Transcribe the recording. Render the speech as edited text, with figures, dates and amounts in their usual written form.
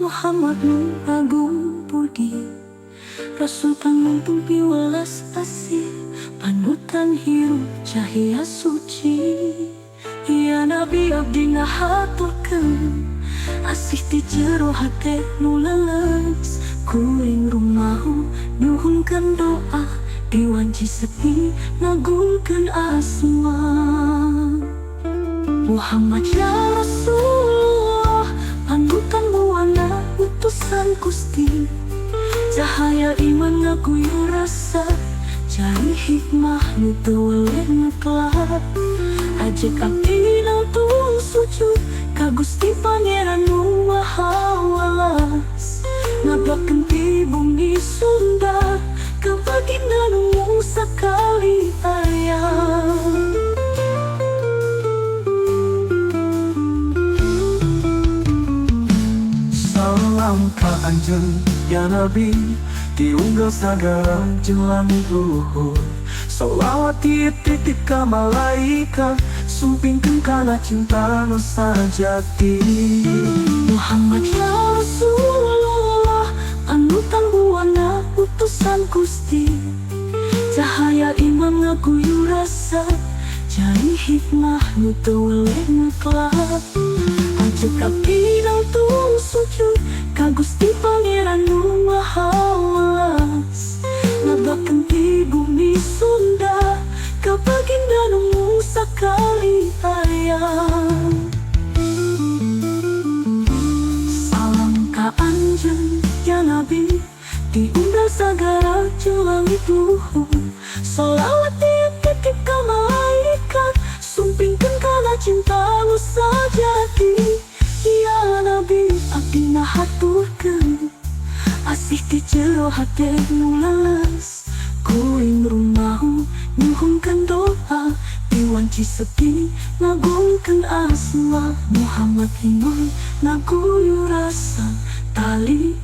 Muhammad Nur Agung Budi, Rasul pangtumpi welas asih, panutan hirup cahaya suci. Ya Nabi abdi ngahaturkeun, asih ti jero hate nu leles. Kuring rumahu nyuhunkeun doa, diwanci sepi ngagungkeun asma. Muhammad ya Rasulullah, panutan buana utusan Gusti. Cahaya iman ngaguyur rasa, cari hikmah nu teu weleh ngeklap. Ajek abdi nautul sujud ka Gusti Pangeran nu Maha Welas. Ngabakeun ti bumi Sunda, ka baginda nu sakali aya. Salam ka anjeun ya Nabi, diunggal sagala jeung langit luhur. Sholawat titip ka malaikat, supingkeun kana cinta nu sajati. Muhammad ya Rasulullah, panutan buana utusan Gusti. Cahaya iman ngaguyur rasa, cari hikmah nu teu weleh ngeklap. Ajek abdi nautul sujud ka Gusti Pangeran nu Maha Welas. Ngabakeun ti bumi Sunda, ka baginda nu sakali aya. Salam ka anjeun ya Nabi, diundang sagara jeung langit luhur. Sholawat titip ka malaikat, sumpingkeun kana cinta nu sajati. Ya Nabi abdi ngahaturkeun, asih ti jero hate nu leles. Kuring rumahu nyuhunkeun doa, diwanci sepi ngagungkeun asma. Muhammad iman ngaguyur rasa, tali